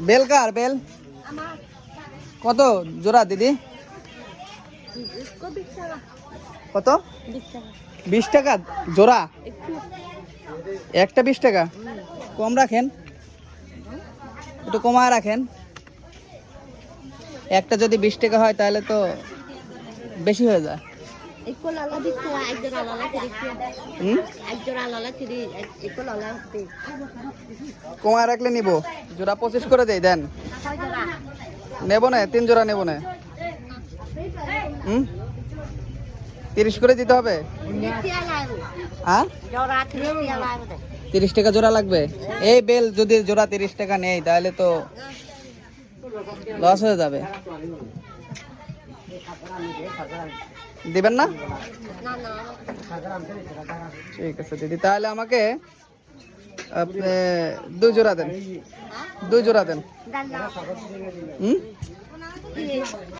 Bell কার bell কত জোড়া দিদি? কত? 20 টাকা জোড়া? একটা 20 টাকা? কম রাখেন, একটু কমায় রাখেন। একটা যদি 20 টাকা হয় তাহলে তো বেশি হয়ে যায়। কমায় রাখলে নিব। জোড়া 25 করে দেই, দেন। নেবো না, 3 জোড়া নেবো না। 30 করে দিতে হবে। হ্যাঁ, 30 টাকা জোড়া লাগবে। এই বেল যদি জোড়া 30 টাকা নেই তাহলে তো লস হয়ে যাবে। দিবেন না? ঠিক আছে দিদি, তাহলে আমাকে আপনি 2 জোড়া দেন, 2 জোড়া দেন।